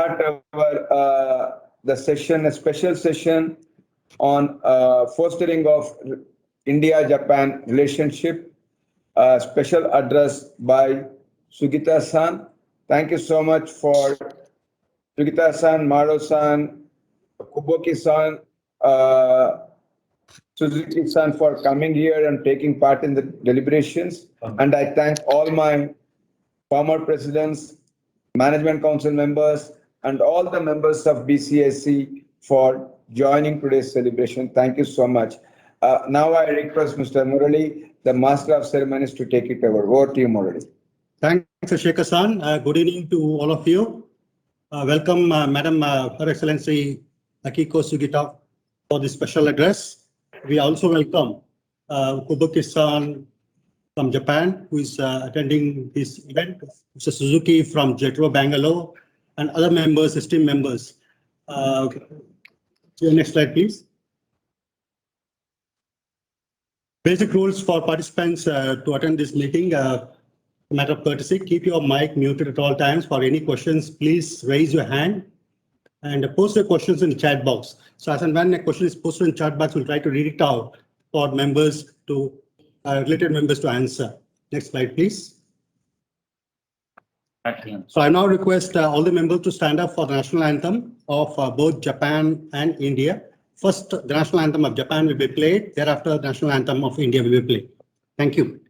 start our the session, a special session on fostering of India-Japan relationship. Special address by Sugita-san. Thank you so much for Sugita-san, Maro-san, Kuboki-san, Suzuki-san for coming here and taking part in the deliberations. And I thank all my former presidents, management council members, and all the members of BCIC for joining today's celebration. Thank you so much. Now I request Mr. Murali, the Master of Ceremonies, to take it over. Over to you, Murali. Thanks, Shekhar-san. Good evening to all of you. Welcome, Madam, Her Excellency Akiko Sugita for this special address. We also welcome Kuboki-san from Japan, who is attending this event, Mr. Suzuki from Jetro, Bengaluru, and other members, esteemed members. Next slide, please. Basic rules for participants to attend this meeting. Matter of courtesy, keep your mic muted at all times. For any questions, please raise your hand and post your questions in the chat box. So as and when a question is posted in the chat box, we'll try to read it out for members to, related members to answer. Next slide, please. So I now request all the members to stand up for the national anthem of both Japan and India. First, the national anthem of Japan will be played. Thereafter, the national anthem of India will be played. Thank you.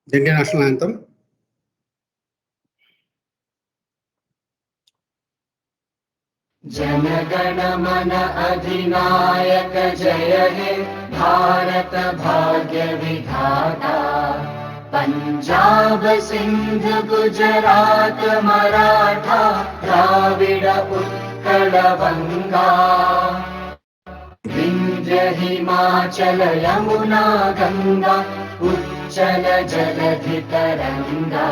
The Indian national anthem. Jana Gana मन अधिनायक जय हे भारत भाग्य विधाता पंजाब सिंध गुजरात मराठा द्राविड़ उत्कल बंगा विंध्य हिमाचल यमुना गंगा उच्चल जलधि तरंगा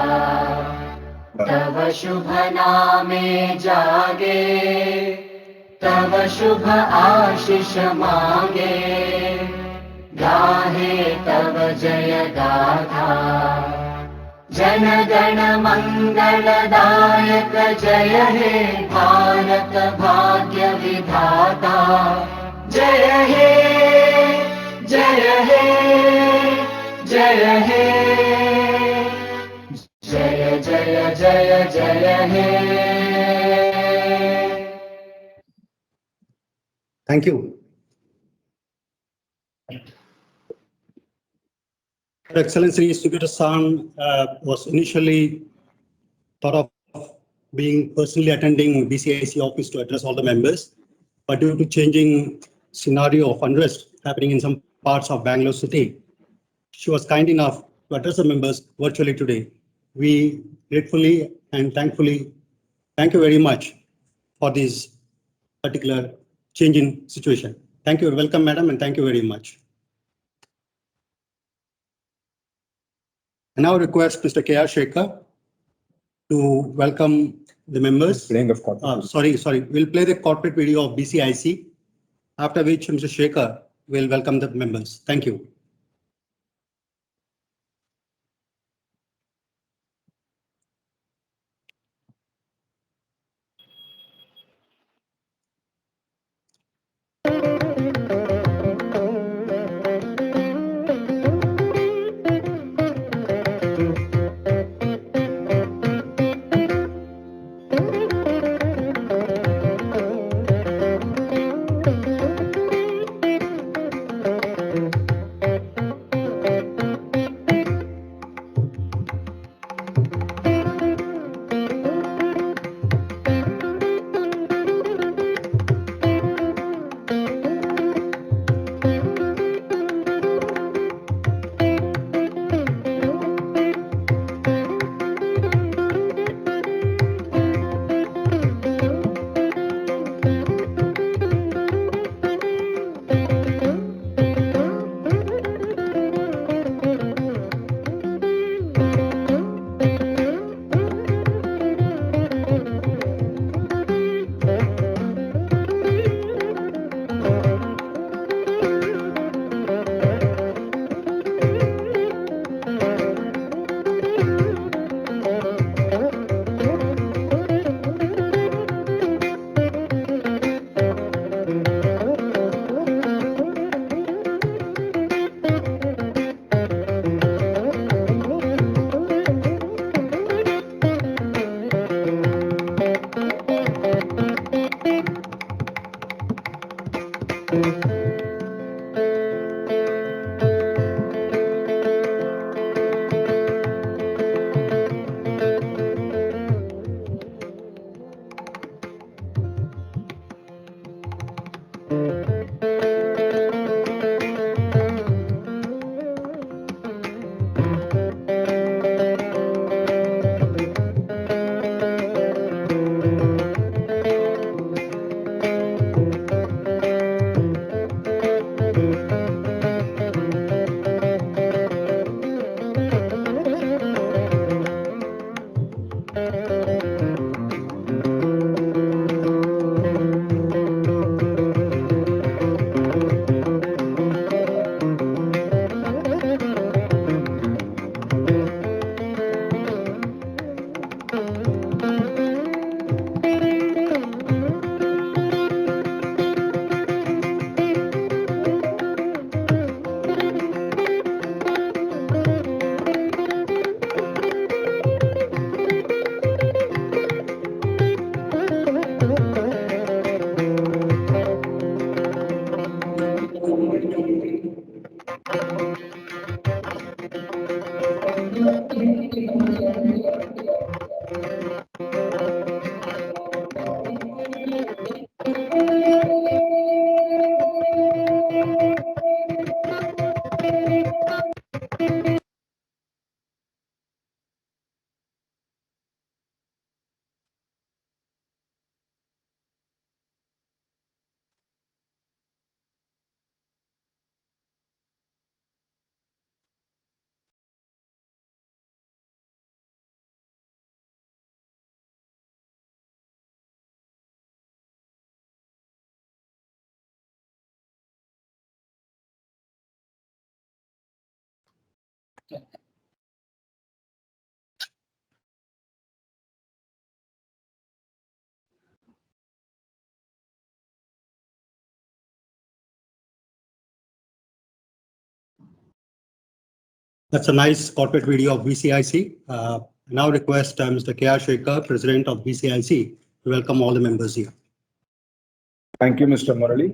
तव शुभ नामे जागे तव शुभ आशीष मांगे गाहे तव जय गाथा जन गण मंगलदायक जय हे भारत भाग्य विधाता जय हे जय हे जय हे जय जय जय जय हे. Thank you. Her Excellency Sugita-san was initially thought of being personally attending BCIC office to address all the members, but due to changing scenario of unrest happening in some parts of Bangalore city, she was kind enough to address the members virtually today. We gratefully and thankfully thank you very much for this particular change in situation. Thank you. Welcome, madam, and thank you very much. I now request Mr. K.R. Shekhar to welcome the members. Sorry. We'll play the corporate video of BCIC, after which Mr. Shekhar will welcome the members. Thank you. That's a nice corporate video of BCIC. Now request Mr. K.R. Shekhar, President of BCIC, to welcome all the members here. Thank you, Mr. Murali.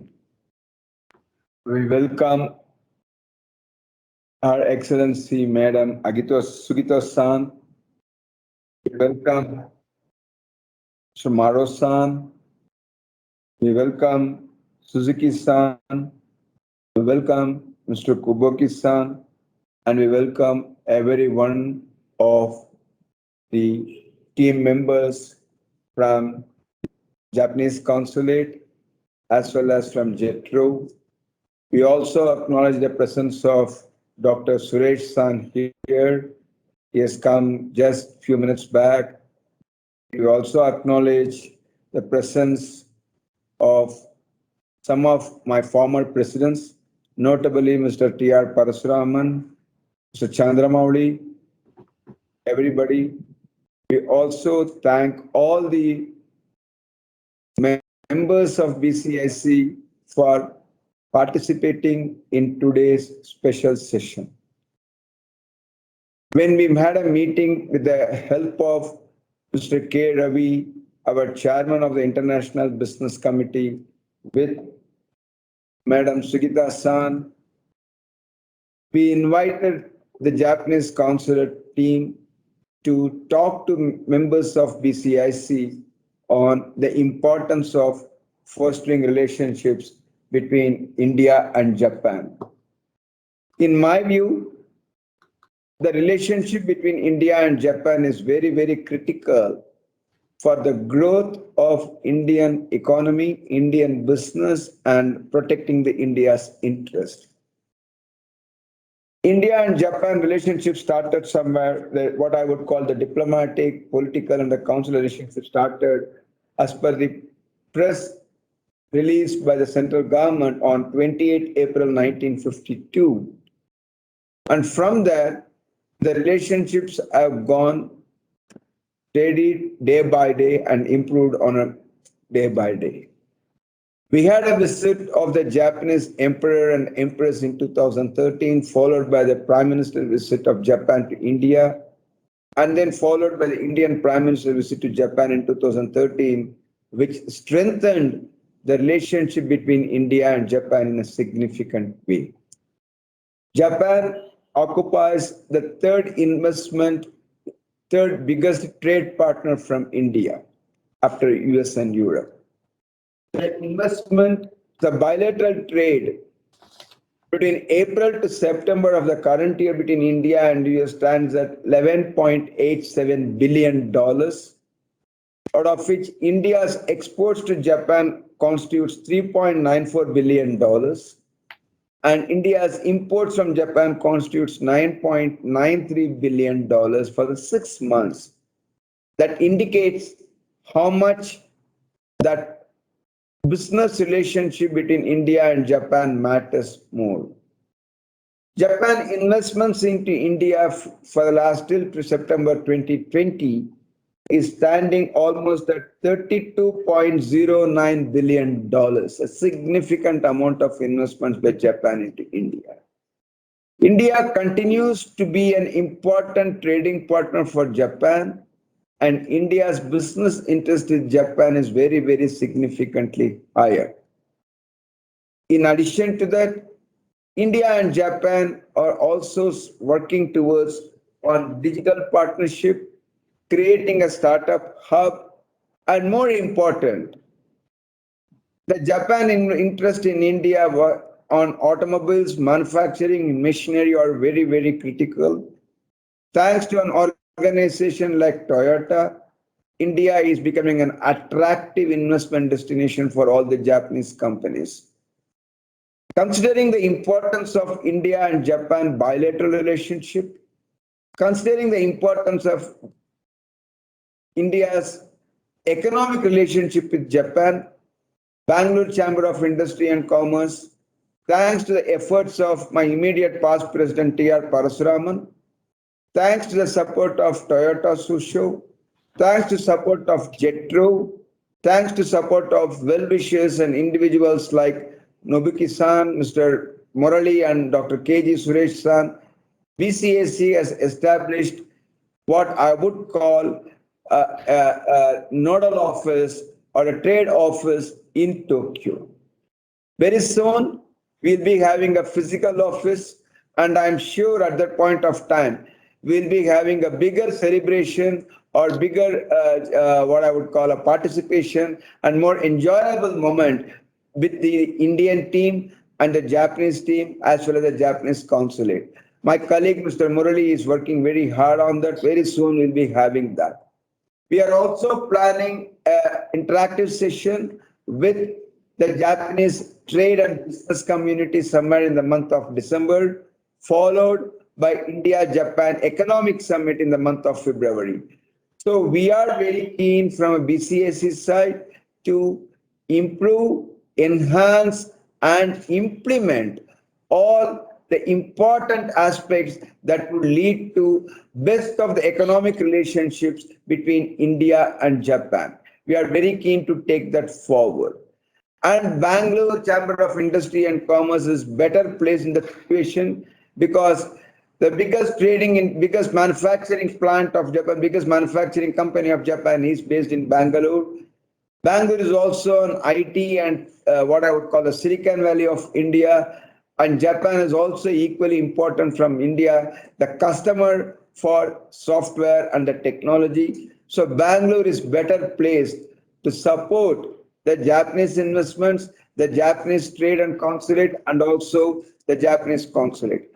We welcome Her Excellency Madam Sugita-san. We welcome Mr. Maro-san. We welcome Suzuki-san. We welcome Mr. Kuboki-san. And we welcome every one of the team members from Japanese Consulate as well as from JETRO. We also acknowledge the presence of Dr. Suresh-san here. He has come just a few minutes back. We also acknowledge the presence of some of my former presidents, notably Mr. T.R. Parasuraman, Mr. Chandramouli, everybody. We also thank all the members of BCIC for participating in today's special session. When we had a meeting with the help of Mr. K. Ravi, our chairman of the International Business Committee, with Madam Sugita-san, we invited the Japanese consulate team to talk to members of BCIC on the importance of fostering relationships between India and Japan. In my view, the relationship between India and Japan is very, very critical for the growth of Indian economy, Indian business, and protecting the India's interest. India and Japan relationship started somewhere, what I would call the diplomatic, political, and the consular relationship started as per the press released by the central government on 28 April 1952. And from there, the relationships have gone steady day by day and improved on a day by day. We had a visit of the Japanese Emperor and Empress in 2013, followed by the Prime Minister visit of Japan to India, and then followed by the Indian Prime Minister visit to Japan in 2013, which strengthened the relationship between India and Japan in a significant way. Japan occupies the third biggest trade partner from India after US and Europe. The bilateral trade between April to September of the current year between India and US stands at $11.87 billion, out of which India's exports to Japan constitutes $3.94 billion, and India's imports from Japan constitutes $9.93 billion for the 6 months. That indicates how much that business relationship between India and Japan matters more. Japan investments into India for the last till September 2020 is standing almost at $32.09 billion, a significant amount of investments by Japan into India. India continues to be an important trading partner for Japan, and India's business interest in Japan is very, very significantly higher. In addition to that, India and Japan are also working towards on digital partnership, creating a startup hub, and more important, the Japan interest in India on automobiles, manufacturing, and machinery are very, very critical. Thanks to an organization like Toyota, India is becoming an attractive investment destination for all the Japanese companies. Considering the importance of India and Japan bilateral relationship, considering the importance of India's economic relationship with Japan, Bengaluru Chamber of Industry and Commerce, thanks to the efforts of my immediate past president T.R. Parasuraman, thanks to the support of Toyota Susho, thanks to support of Jetro, thanks to support of well-wishers and individuals like Nobuki-san, Mr. Murali and Dr. K.G. Suresh-san, BCIC has established what I would call a nodal office or a trade office in Tokyo. Very soon, we'll be having a physical office, and I'm sure at that point of time, we'll be having a bigger celebration or bigger, what I would call a participation and more enjoyable moment with the Indian team and the Japanese team as well as the Japanese consulate. My colleague, Mr. Murali, is working very hard on that. Very soon we'll be having that. We are also planning an interactive session with the Japanese trade and business community somewhere in the month of December, followed by India-Japan Economic Summit in the month of February. So we are very keen from a BCIC side to improve, enhance, and implement all the important aspects that would lead to best of the economic relationships between India and Japan. We are very keen to take that forward. And Bengaluru Chamber of Industry and Commerce is better placed in the situation because the biggest manufacturing plant of Japan, biggest manufacturing company of Japan is based in Bengaluru. Bengaluru is also an IT and what I would call the Silicon Valley of India. And Japan is also equally important from India, the customer for software and the technology. So Bengaluru is better placed to support the Japanese investments, the Japanese trade and consulate, and also the Japanese consulate.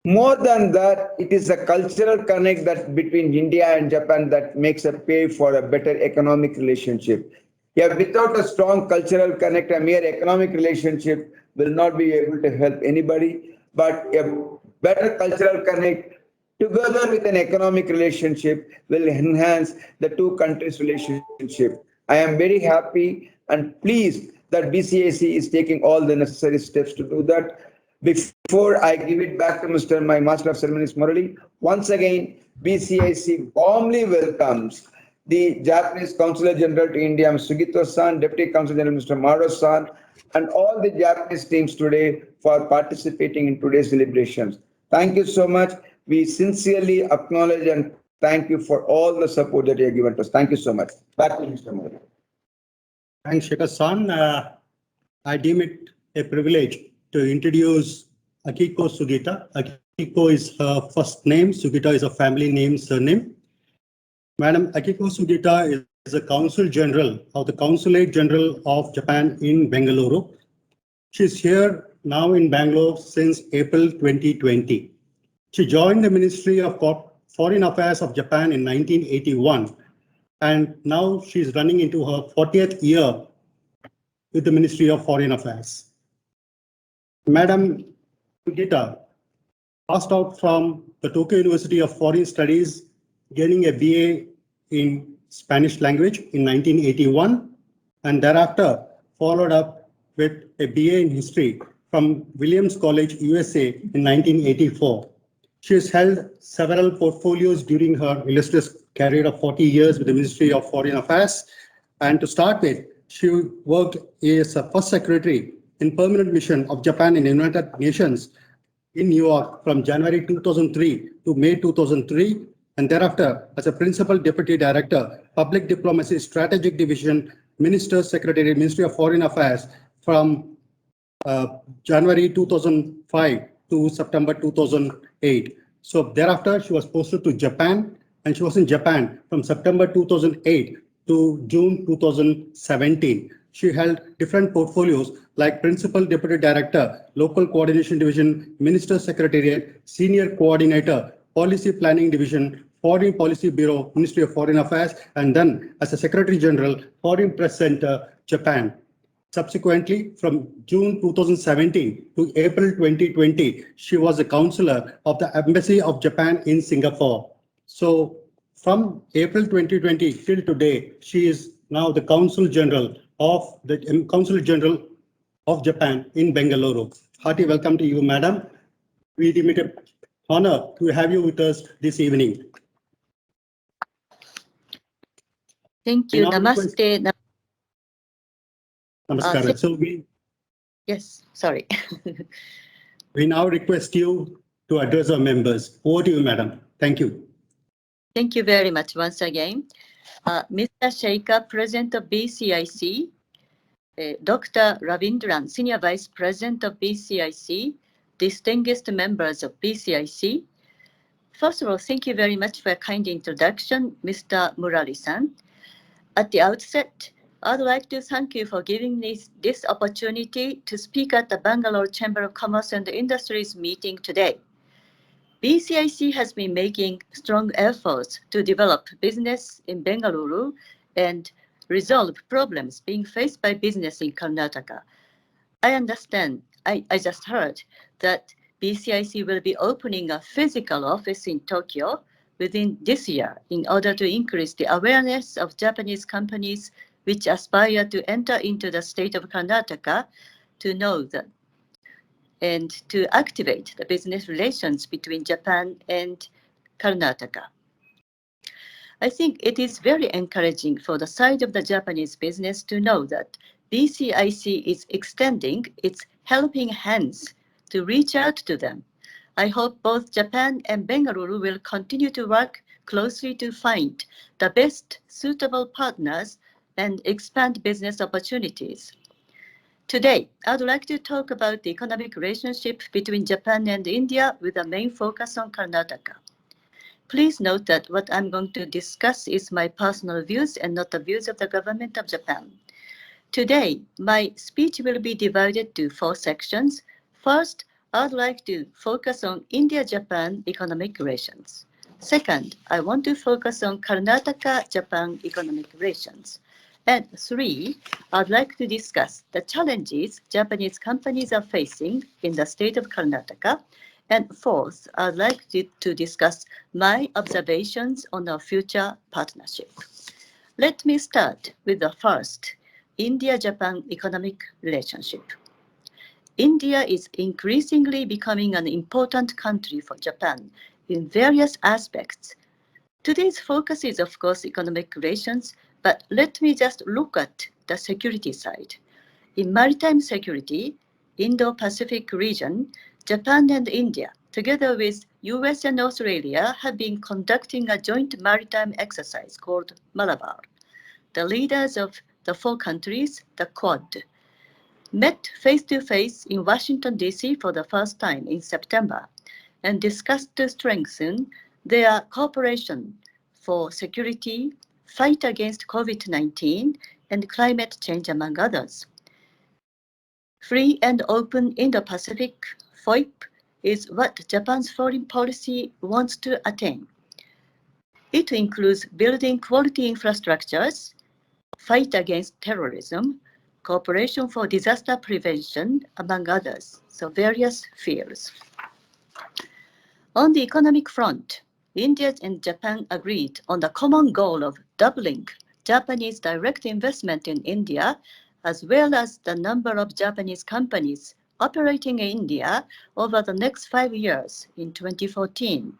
More than that, it is a cultural connect that between India and Japan that makes a pay for a better economic relationship. Yeah, without a strong cultural connect, a mere economic relationship will not be able to help anybody. But a better cultural connect together with an economic relationship will enhance the two countries' relationship. I am very happy and pleased that BCIC is taking all the necessary steps to do that. Before I give it back to my Master of Ceremonies, Murali, once again, BCIC warmly welcomes the Japanese Consulate-General to India, Mr. Sugita-san, Deputy Consul-General, Mr. Maro-san, and all the Japanese teams today for participating in today's celebrations. Thank you so much. We sincerely acknowledge and thank you for all the support that you have given to us. Thank you so much. Back to you, Mr. Murali. Thanks, Shekhar-san. I deem it a privilege to introduce Akiko Sugita. Akiko is her first name. Sugita is a family name, surname. Madam Akiko Sugita is a Consul-General of the Consulate-General of Japan in Bengaluru. She's here now in Bangalore since April 2020. She joined the Ministry of Foreign Affairs of Japan in 1981, and now she's running into her 40th year with the Ministry of Foreign Affairs. Madam Sugita passed out from the Tokyo University of Foreign Studies, gaining a BA in Spanish language in 1981, and thereafter followed up with a BA in history from Williams College, USA in 1984. She has held several portfolios during her illustrious career of 40 years with the Ministry of Foreign Affairs. And to start with, she worked as a first secretary in permanent mission of Japan in the United Nations in New York from January 2003 to May 2003. and thereafter as a Principal Deputy Director, Public Diplomacy Strategic Division, Minister Secretary, Ministry of Foreign Affairs from January 2005 to September 2008. So thereafter, she was posted to Japan, and she was in Japan from September 2008 to June 2017. She held different portfolios like Principal Deputy Director, Local Coordination Division, Minister Secretariat, Senior Coordinator, Policy Planning Division, Foreign Policy Bureau, Ministry of Foreign Affairs, and then as a Secretary General, Foreign Press Center, Japan. Subsequently, from June 2017 to April 2020, she was a counselor of the Embassy of Japan in Singapore. So from April 2020 till today, she is now the Consul-General of Japan in Bengaluru. Hearty welcome to you, Madam. We deem it an honor to have you with us this evening. Thank you. Namaste. Namaskar. Yes, sorry. We now request you to address our members. Over to you, Madam. Thank you. Thank you very much once again. Mr. Shekhar, President of BCIC, Dr. Ravindran, Senior Vice President of BCIC, distinguished members of BCIC. First of all, thank you very much for a kind introduction, Mr. Murali-san. At the outset, I'd like to thank you for giving me this opportunity to speak at the Bangalore Chamber of Commerce and Industries meeting today. BCIC has been making strong efforts to develop business in Bengaluru and resolve problems being faced by business in Karnataka. I understand, I just heard that BCIC will be opening a physical office in Tokyo within this year in order to increase the awareness of Japanese companies which aspire to enter into the state of Karnataka to know that and to activate the business relations between Japan and Karnataka. I think it is very encouraging for the side of the Japanese business to know that BCIC is extending its helping hands to reach out to them. I hope both Japan and Bengaluru will continue to work closely to find the best suitable partners and expand business opportunities. Today, I'd like to talk about the economic relationship between Japan and India with a main focus on Karnataka. Please note that what I'm going to discuss is my personal views and not the views of the government of Japan. Today, my speech will be divided to 4 sections. First, I'd like to focus on India-Japan economic relations. Second, I want to focus on Karnataka-Japan economic relations. And 3, I'd like to discuss the challenges Japanese companies are facing in the state of Karnataka. And 4th, I'd like to discuss my observations on our future partnership. Let me start with the first, India-Japan economic relationship. India is increasingly becoming an important country for Japan in various aspects. Today's focus is, of course, economic relations, but let me just look at the security side. In maritime security, Indo-Pacific region, Japan and India, together with US and Australia, have been conducting a joint maritime exercise called Malabar. The leaders of the 4 countries, the Quad, met face-to-face in Washington, D.C. for the first time in September and discussed to strengthen their cooperation for security, fight against COVID-19, and climate change, among others. Free and open Indo-Pacific, FOIP, is what Japan's foreign policy wants to attain. It includes building quality infrastructures, fight against terrorism, cooperation for disaster prevention, among others, so various fields. On the economic front, India and Japan agreed on the common goal of doubling Japanese direct investment in India, as well as the number of Japanese companies operating in India over the next 5 years in 2014.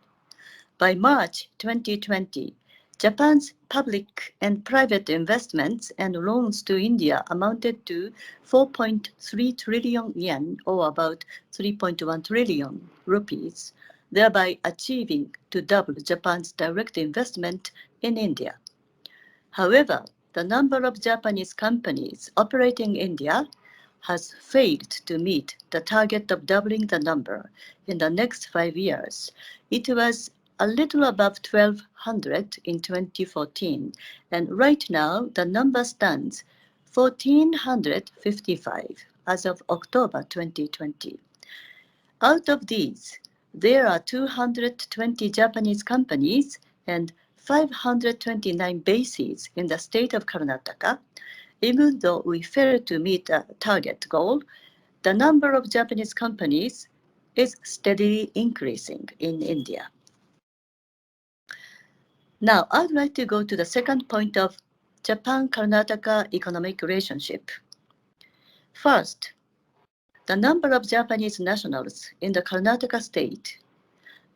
By March 2020, Japan's public and private investments and loans to India amounted to 4.3 trillion yen, or about 3.1 trillion rupees. thereby achieving to double Japan's direct investment in India. However, the number of Japanese companies operating in India has failed to meet the target of doubling the number in the next 5 years. It was a little above 1,200 in 2014, and right now the number stands 1,455 as of October 2020. Out of these, there are 220 Japanese companies and 529 bases in the state of Karnataka. Even though we failed to meet a target goal, the number of Japanese companies is steadily increasing in India. Now, I'd like to go to the second point of Japan-Karnataka economic relationship. First, the number of Japanese nationals in the Karnataka state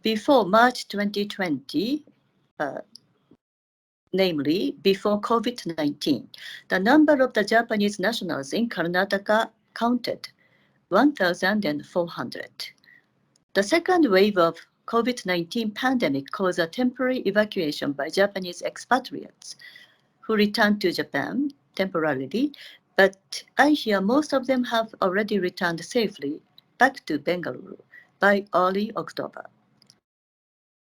before March 2020, namely before COVID-19, the number of the Japanese nationals in Karnataka counted 1,400. The second wave of COVID-19 pandemic caused a temporary evacuation by Japanese expatriates who returned to Japan temporarily, but I hear most of them have already returned safely back to Bengaluru by early October.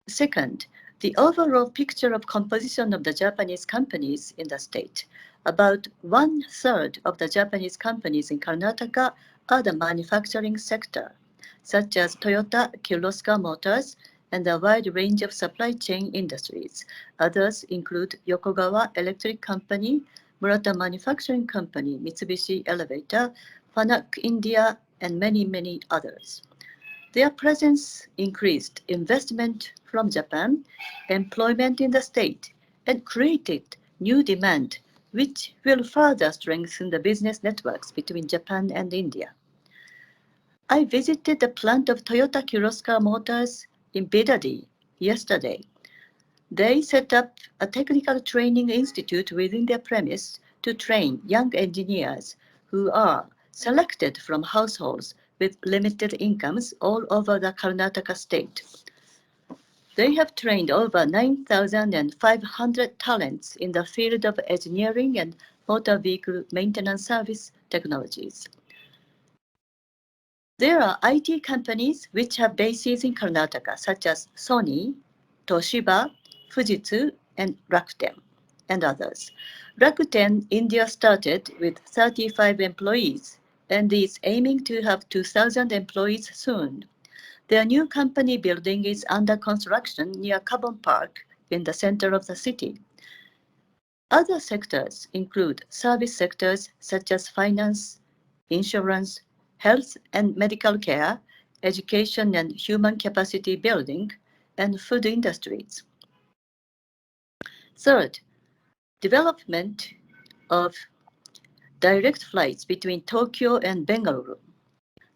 Second, the overall picture of composition of the Japanese companies in the state. About 1/3 of the Japanese companies in Karnataka are the manufacturing sector, such as Toyota, Kirloskar Motors, and a wide range of supply chain industries. Others include Yokogawa Electric Company, Murata Manufacturing Company, Mitsubishi Elevator, Fanuc India, and many, many others. Their presence increased investment from Japan, employment in the state, and created new demand, which will further strengthen the business networks between Japan and India. I visited the plant of Toyota Kirloskar Motors in Bidadi yesterday. They set up a technical training institute within their premise to train young engineers who are selected from households with limited incomes all over the Karnataka state. They have trained over 9,500 talents in the field of engineering and motor vehicle maintenance service technologies. There are IT companies which have bases in Karnataka, such as Sony, Toshiba, Fujitsu, and Rakuten, and others. Rakuten India started with 35 employees and is aiming to have 2,000 employees soon. Their new company building is under construction near Carbon Park in the center of the city. Other sectors include service sectors such as finance, insurance, health and medical care, education and human capacity building, and food industries. Third, development of direct flights between Tokyo and Bengaluru.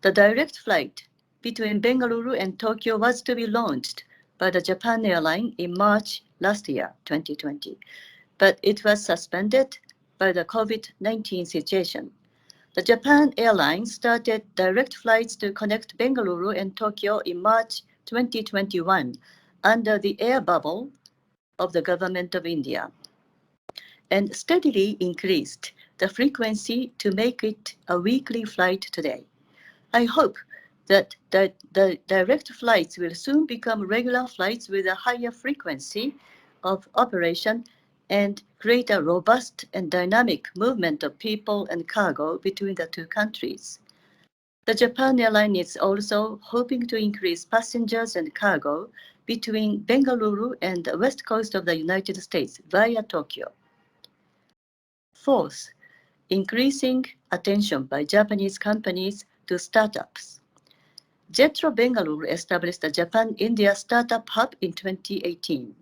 The direct flight between Bengaluru and Tokyo was to be launched by the Japan airline in March last year, 2020, but it was suspended by the COVID-19 situation. The Japan airline started direct flights to connect Bengaluru and Tokyo in March 2021 under the air bubble of the government of India, and steadily increased the frequency to make it a weekly flight today. I hope that the direct flights will soon become regular flights with a higher frequency of operation and create a robust and dynamic movement of people and cargo between the two countries. The Japan airline is also hoping to increase passengers and cargo between Bengaluru and the west coast of the United States via Tokyo. Fourth, increasing attention by Japanese companies to startups. JETRO Bengaluru established the Japan-India Startup Hub in 2018.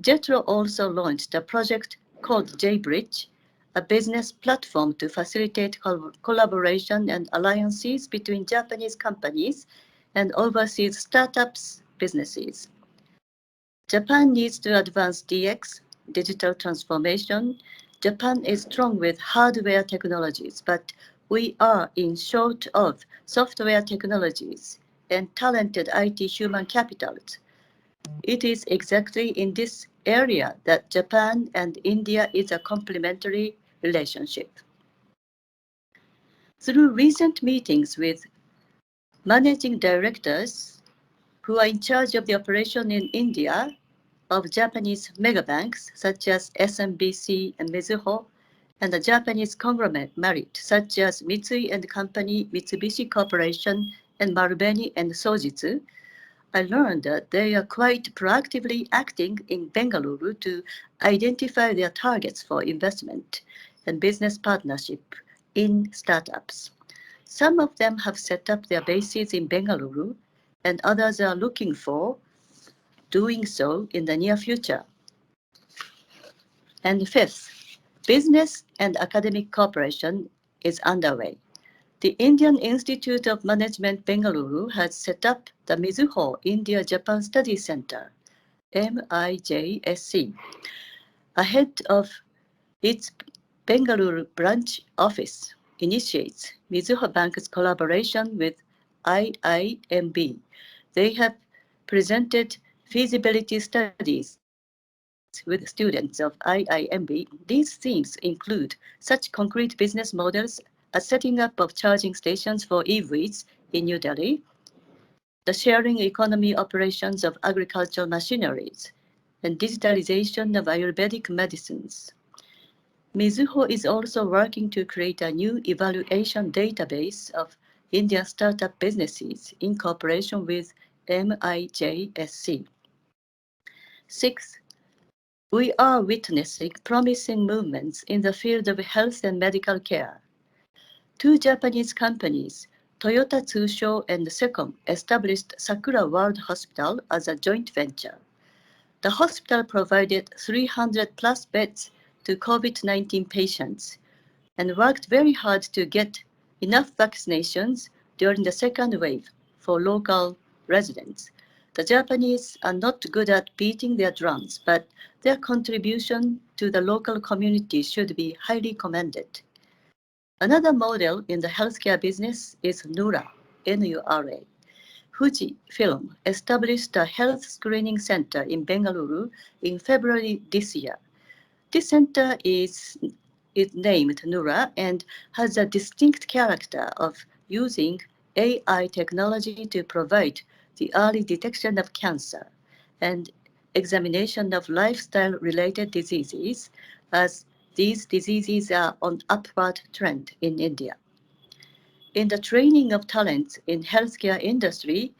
JETRO also launched a project called J-Bridge, a business platform to facilitate collaboration and alliances between Japanese companies and overseas startups businesses. Japan needs to advance DX, digital transformation. Japan is strong with hardware technologies, but we are in short of software technologies and talented IT human capitals. It is exactly in this area that Japan and India is a complementary relationship. Through recent meetings with managing directors who are in charge of the operation in India of Japanese megabanks such as SMBC and Mizuho, and the Japanese conglomerate such as Mitsui and Company, Mitsubishi Corporation, and Marubeni and Sojitz, I learned that they are quite proactively acting in Bengaluru to identify their targets for investment and business partnership in startups. Some of them have set up their bases in Bengaluru, and others are looking for doing so in the near future. And fifth, business and academic cooperation is underway. The Indian Institute of Management Bengaluru has set up the Mizuho India-Japan Study Center, MIJSC, ahead of its Bengaluru branch office initiates Mizuho Bank's collaboration with IIMB. They have presented feasibility studies with students of IIMB. These themes include such concrete business models as setting up of charging stations for EVs in New Delhi, the sharing economy operations of agricultural machineries, and digitalization of Ayurvedic medicines. Mizuho is also working to create a new evaluation database of Indian startup businesses in cooperation with MIJSC. Sixth, we are witnessing promising movements in the field of health and medical care. Two Japanese companies, Toyota Tsusho and Secom, established Sakura World Hospital as a joint venture. The hospital provided 300 plus beds to COVID-19 patients and worked very hard to get enough vaccinations during the second wave for local residents. The Japanese are not good at beating their drums, but their contribution to the local community should be highly commended. Another model in the healthcare business is NURA, N-U-R-A. Fujifilm established a health screening center in Bengaluru in February this year. This center is named NURA and has a distinct character of using AI technology to provide the early detection of cancer and examination of lifestyle-related diseases, as these diseases are on upward trend in India. In the training of talents in healthcare industry,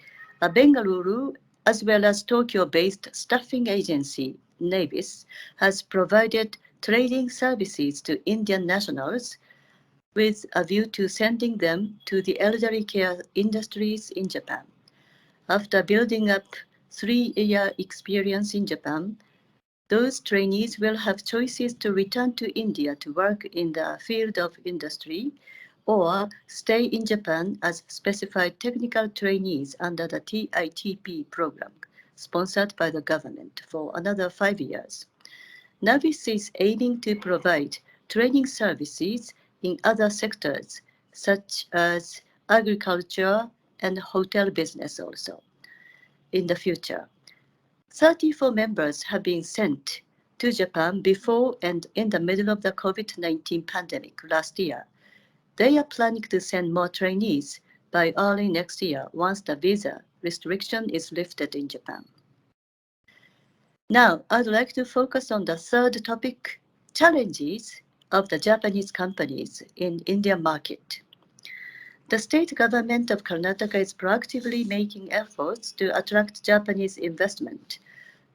Bengaluru, as well as Tokyo-based staffing agency, Navis, has provided training services to Indian nationals with a view to sending them to the elderly care industries in Japan. After building up 3-year experience in Japan, those trainees will have choices to return to India to work in the field of industry or stay in Japan as specified technical trainees under the TITP program, sponsored by the government for another 5 years. Navis is aiming to provide training services in other sectors, such as agriculture and hotel business also, in the future. 34 members have been sent to Japan before and in the middle of the COVID-19 pandemic last year. They are planning to send more trainees by early next year once the visa restriction is lifted in Japan. Now, I'd like to focus on the third topic, challenges of the Japanese companies in Indian market. The state government of Karnataka is proactively making efforts to attract Japanese investment.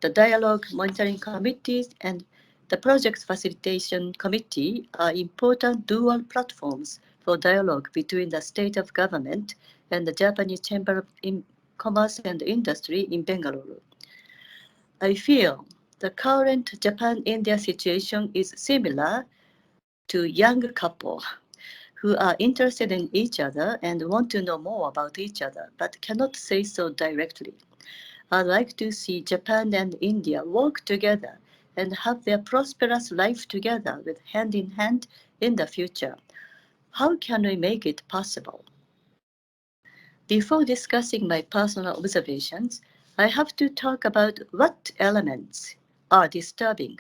The Dialogue Monitoring Committee and the Project Facilitation Committee are important dual platforms for dialogue between the state of government and the Japanese Chamber of Commerce and Industry in Bengaluru. I feel the current Japan-India situation is similar to young couple who are interested in each other and want to know more about each other, but cannot say so directly. I'd like to see Japan and India work together and have their prosperous life together with hand in hand in the future. How can we make it possible? Before discussing my personal observations, I have to talk about what elements are disturbing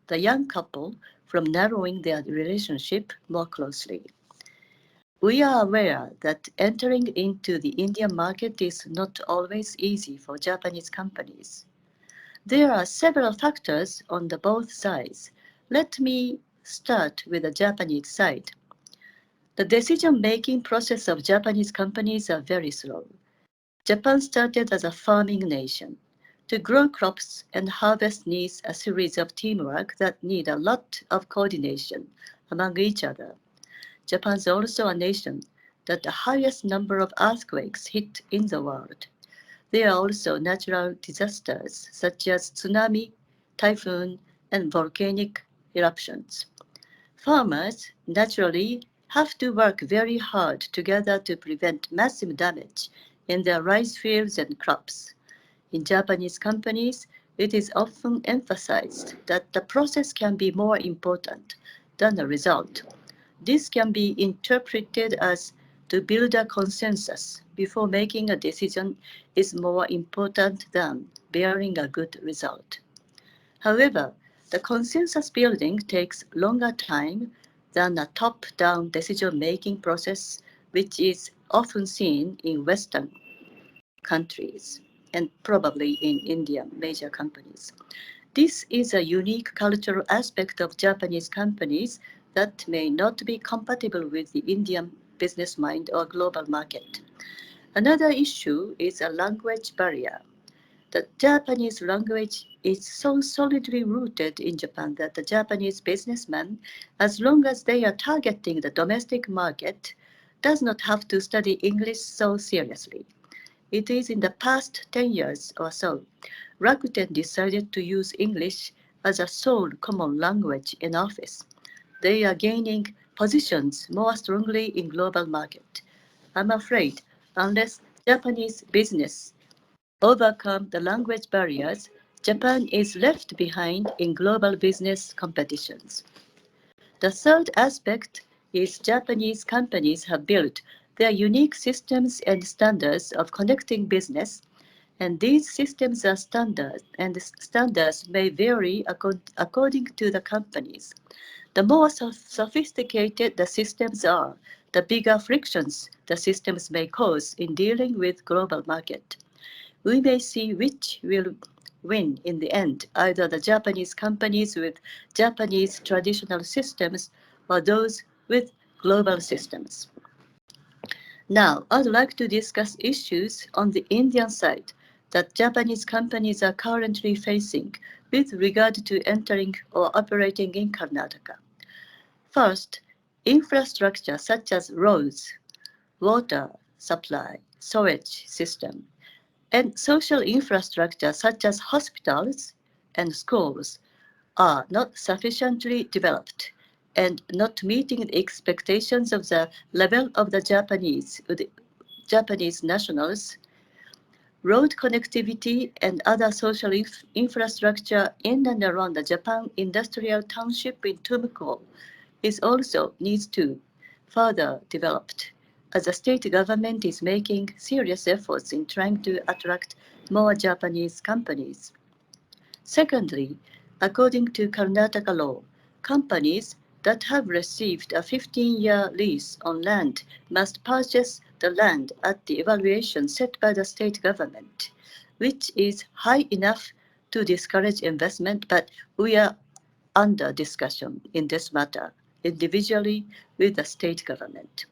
the young couple from narrowing their relationship more closely. We are aware that entering into the Indian market is not always easy for Japanese companies. There are several factors on the both sides. Let me start with the Japanese side. The decision-making process of Japanese companies are very slow. Japan started as a farming nation. To grow crops and harvest needs a series of teamwork that need a lot of coordination among each other. Japan is also a nation that the highest number of earthquakes hit in the world. There are also natural disasters such as tsunami, typhoon, and volcanic eruptions. Farmers naturally have to work very hard together to prevent massive damage in their rice fields and crops. In Japanese companies, it is often emphasized that the process can be more important than the result. This can be interpreted as to build a consensus before making a decision is more important than bearing a good result. However, the consensus building takes longer time than a top-down decision-making process, which is often seen in Western countries and probably in Indian major companies. This is a unique cultural aspect of Japanese companies that may not be compatible with the Indian business mind or global market. Another issue is a language barrier. The Japanese language is so solidly rooted in Japan that the Japanese businessman, as long as they are targeting the domestic market, does not have to study English so seriously. It is in the past 10 years or so, Rakuten decided to use English as a sole common language in office. They are gaining positions more strongly in global market. I'm afraid unless Japanese business overcome the language barriers, Japan is left behind in global business competitions. The third aspect is Japanese companies have built their unique systems and standards of connecting business, and these systems are standards, and the standards may vary according to the companies. The more sophisticated the systems are, the bigger frictions the systems may cause in dealing with global market. We may see which will win in the end, either the Japanese companies with Japanese traditional systems or those with global systems. Now, I'd like to discuss issues on the Indian side that Japanese companies are currently facing with regard to entering or operating in Karnataka. First, infrastructure such as roads, water supply, sewage system, and social infrastructure such as hospitals and schools are not sufficiently developed and not meeting the expectations of the level of the Japanese nationals. Road connectivity and other social infrastructure in and around the Japan Industrial Township in Tumiko is also needs to further developed, as the state government is making serious efforts in trying to attract more Japanese companies. Secondly, according to Karnataka law, companies that have received a 15-year lease on land must purchase the land at the evaluation set by the state government, which is high enough to discourage investment, but we are under discussion in this matter individually with the state government.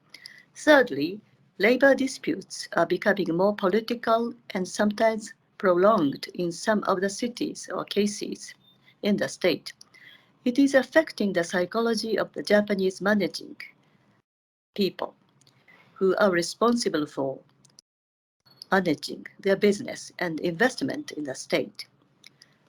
Thirdly, labor disputes are becoming more political and sometimes prolonged in some of the cities or cases in the state. It is affecting the psychology of the Japanese managing people who are responsible for managing their business and investment in the state.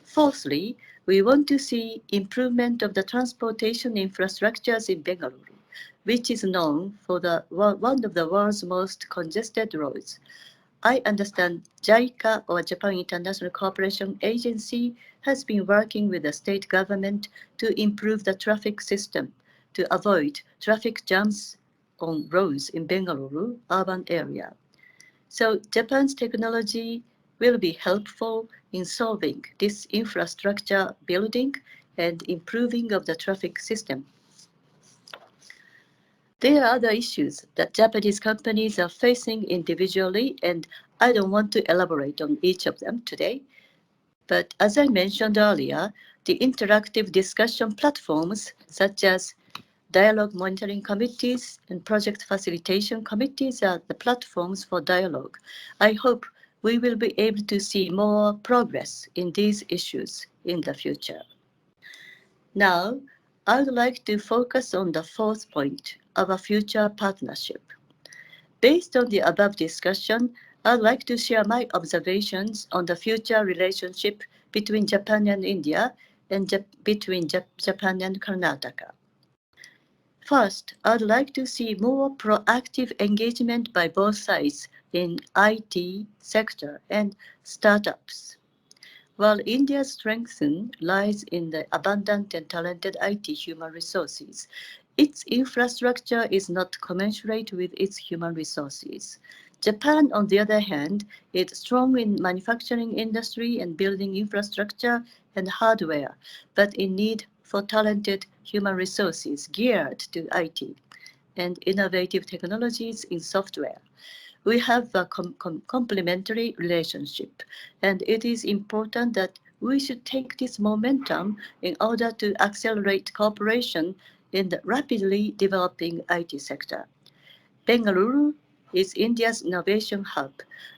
Fourthly, we want to see improvement of the transportation infrastructures in Bengaluru, which is known for one of the world's most congested roads. I understand JICA, or Japan International Cooperation Agency, has been working with the state government to improve the traffic system to avoid traffic jams on roads in Bengaluru urban area. So Japan's technology will be helpful in solving this infrastructure building and improving of the traffic system. There are other issues that Japanese companies are facing individually, and I don't want to elaborate on each of them today. But as I mentioned earlier, the interactive discussion platforms such as dialogue monitoring committees and project facilitation committees are the platforms for dialogue. I hope we will be able to see more progress in these issues in the future. Now, I would like to focus on the fourth point of a future partnership. Based on the above discussion, I'd like to share my observations on the future relationship between Japan and India and between Japan and Karnataka. First, I'd like to see more proactive engagement by both sides in IT sector and startups. While India's strength lies in the abundant and talented IT human resources, its infrastructure is not commensurate with its human resources. Japan, on the other hand, is strong in manufacturing industry and building infrastructure and hardware, but in need for talented human resources geared to IT and innovative technologies in software. We have a complementary relationship, and it is important that we should take this momentum in order to accelerate cooperation in the rapidly developing IT sector. Bengaluru is India's innovation hub,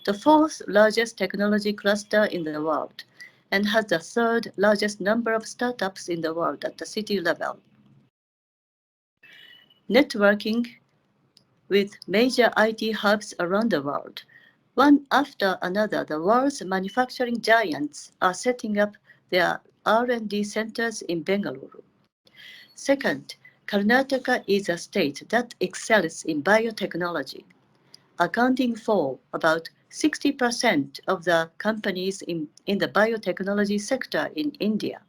the fourth largest technology cluster in the world, and has the third largest number of startups in the world at the city level. Networking with major IT hubs around the world. One after another, the world's manufacturing giants are setting up their R&D centers in Bengaluru. Second, Karnataka is a state that excels in biotechnology, accounting for about 60% of the companies in the biotechnology sector in India.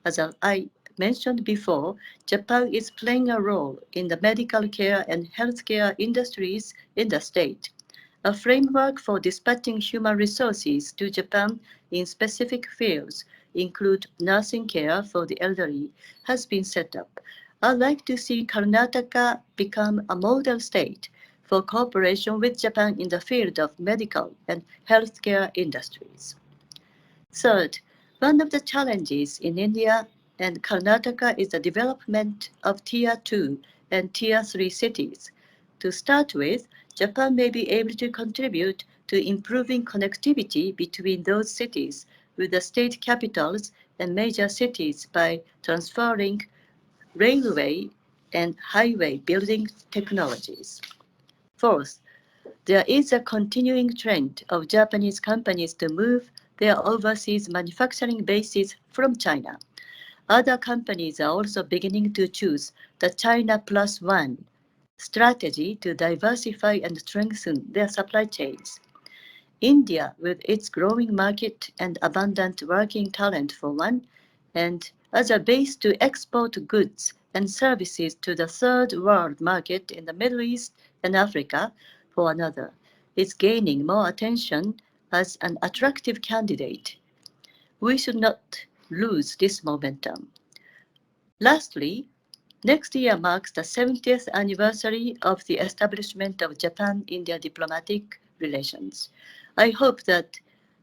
As I mentioned before, Japan is playing a role in the medical care and healthcare industries in the state. A framework for dispatching human resources to Japan in specific fields, include nursing care for the elderly, has been set up. I'd like to see Karnataka become a model state for cooperation with Japan in the field of medical and healthcare industries. Third, one of the challenges in India and Karnataka is the development of Tier 2 and Tier 3 cities. To start with, Japan may be able to contribute to improving connectivity between those cities with the state capitals and major cities by transferring railway and highway building technologies. Fourth, there is a continuing trend of Japanese companies to move their overseas manufacturing bases from China. Other companies are also beginning to choose the China Plus One strategy to diversify and strengthen their supply chains. India, with its growing market and abundant working talent for one, and as a base to export goods and services to the third world market in the Middle East and Africa for another, is gaining more attention as an attractive candidate. We should not lose this momentum. Lastly, next year marks the 70th anniversary of the establishment of Japan-India diplomatic relations. I hope that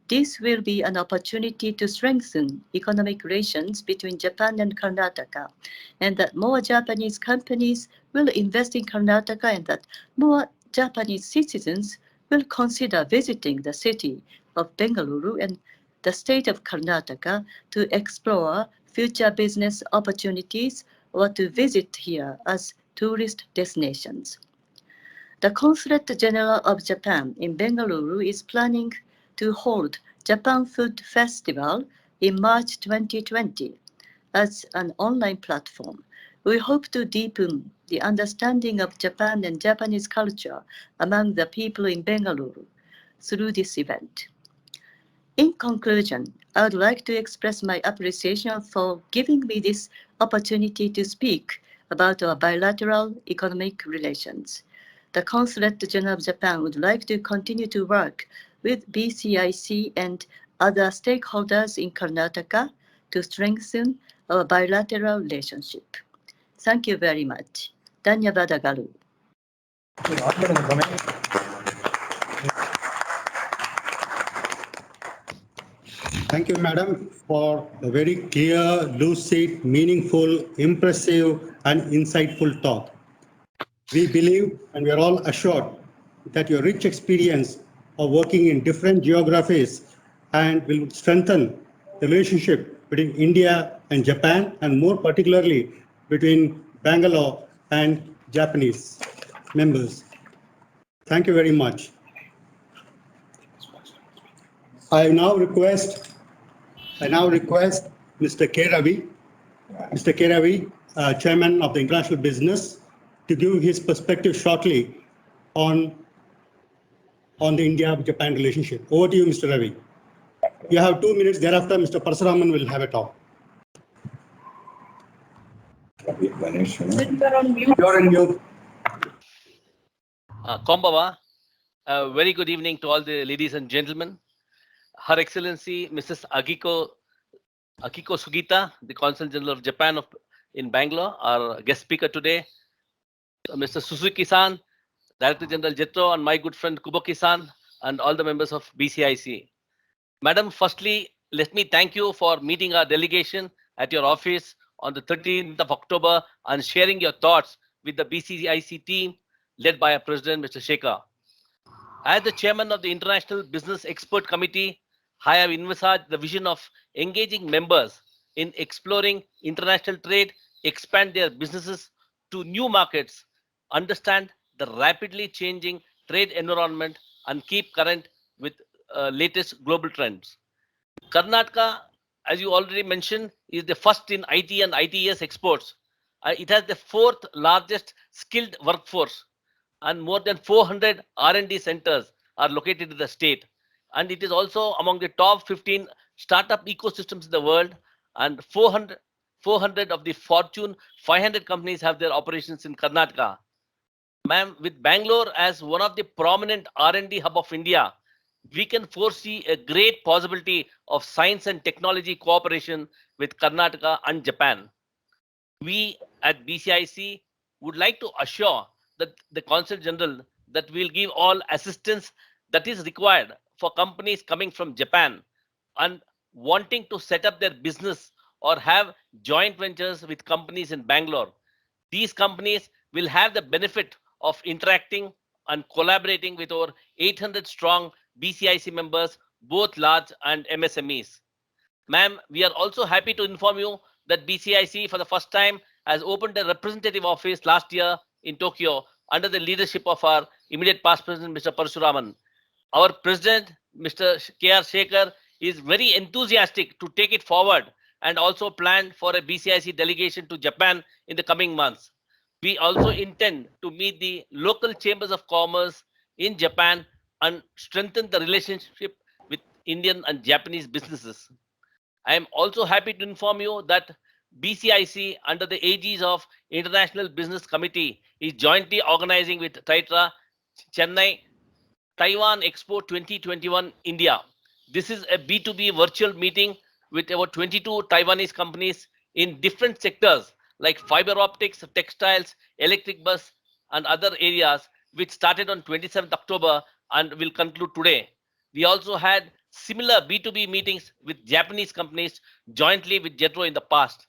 this will be an opportunity to strengthen economic relations between Japan and Karnataka, and that more Japanese companies will invest in Karnataka, and that more Japanese citizens will consider visiting the city of Bengaluru and the state of Karnataka to explore future business opportunities or to visit here as tourist destinations. The Consulate-General of Japan in Bengaluru is planning to hold Japan Food Festival in March 2020 as an online platform. We hope to deepen the understanding of Japan and Japanese culture among the people in Bengaluru through this event. In conclusion, I would like to express my appreciation for giving me this opportunity to speak about our bilateral economic relations. the Consulate-General of Japan would like to continue to work with BCIC and other stakeholders in Karnataka to strengthen our bilateral relationship. Thank you very much. Dhanyavadagalu. Thank you, Madam, for a very clear, lucid, meaningful, impressive, and insightful talk. We believe and we are all assured that your rich experience of working in different geographies and will strengthen the relationship between India and Japan, and more particularly between Bangalore and Japanese members. Thank you very much. I now request Mr. K. Ravi, Chairman of the International Business, to give his perspective shortly on the India-Japan relationship. Over to you, Mr. Ravi. You have 2 minutes. Thereafter, Mr. Parasuraman will have a talk. You're on mute. Kombawa, a very good evening to all the ladies and gentlemen. Her Excellency Mrs. Akiko Sugita, the Consul-General of Japan in Bangalore, our guest speaker today. Mr. Suzuki-san, Director General Jetro, and my good friend Kuboki-san, and all the members of BCIC. Madam, firstly, let me thank you for meeting our delegation at your office on the 13th of October and sharing your thoughts with the BCIC team led by our President, Mr. Shekhar. As the Chairman of the International Business Expert Committee, I have envisaged the vision of engaging members in exploring international trade, expand their businesses to new markets, understand the rapidly changing trade environment, and keep current with latest global trends. Karnataka, as you already mentioned, is the first in IT and ITES exports. It has the fourth largest skilled workforce, and more than 400 R&D centers are located in the state. And it is also among the top 15 startup ecosystems in the world, and 400 of the Fortune 500 companies have their operations in Karnataka. Ma'am, with Bangalore as one of the prominent R&D hub of India, we can foresee a great possibility of science and technology cooperation with Karnataka and Japan. We at BCIC would like to assure that the Consul General that we'll give all assistance that is required for companies coming from Japan and wanting to set up their business or have joint ventures with companies in Bangalore. These companies will have the benefit of interacting and collaborating with over 800 strong BCIC members, both large and MSMEs. Ma'am, we are also happy to inform you that BCIC for the first time has opened a representative office last year in Tokyo under the leadership of our immediate past president, Mr. Parasuraman. Our president, Mr. K.R. Shekhar, is very enthusiastic to take it forward and also plan for a BCIC delegation to Japan in the coming months. We also intend to meet the local chambers of commerce in Japan and strengthen the relationship with Indian and Japanese businesses. I am also happy to inform you that BCIC, under the aegis of International Business Committee, is jointly organizing with TITRA Chennai Taiwan Expo 2021 India. This is a B2B virtual meeting with about 22 Taiwanese companies in different sectors like fiber optics, textiles, electric bus, and other areas, which started on 27th October and will conclude today. We also had similar B2B meetings with Japanese companies jointly with JETRO in the past.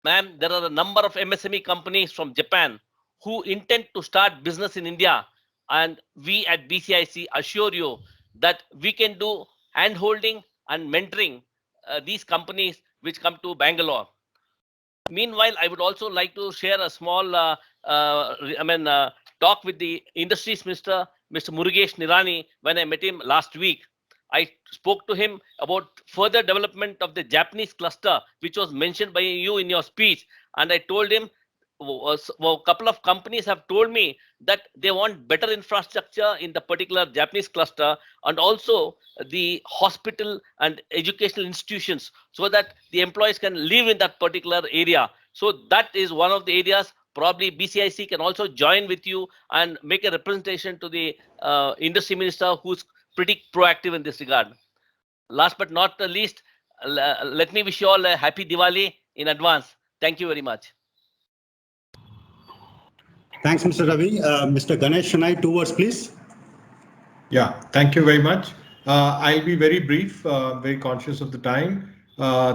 Ma'am, there are a number of MSME companies from Japan who intend to start business in India, and we at BCIC assure you that we can do hand-holding and mentoring these companies which come to Bangalore. Meanwhile, I would also like to share a small talk with the Industries Minister, Mr. Murugesh Nirani, when I met him last week. I spoke to him about further development of the Japanese cluster, which was mentioned by you in your speech. And I told him, a couple of companies have told me that they want better infrastructure in the particular Japanese cluster, and also the hospital and educational institutions, so that the employees can live in that particular area. So that is one of the areas probably BCIC can also join with you and make a representation to the industry minister, who's pretty proactive in this regard. Last but not the least, let me wish you all a happy Diwali in advance. Thank you very much. Thanks, Mr. Ravi. Mr. Ganesh Shanai, 2 words, please. Yeah, thank you very much. I'll be very brief, very conscious of the time.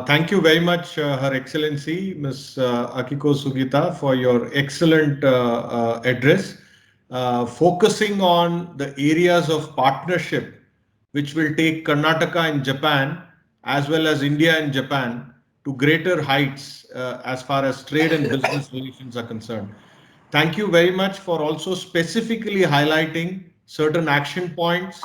Thank you very much, Her Excellency, Ms. Akiko Sugita, for your excellent address, focusing on the areas of partnership which will take Karnataka and Japan, as well as India and Japan, to greater heights as far as trade and business relations are concerned. Thank you very much for also specifically highlighting certain action points,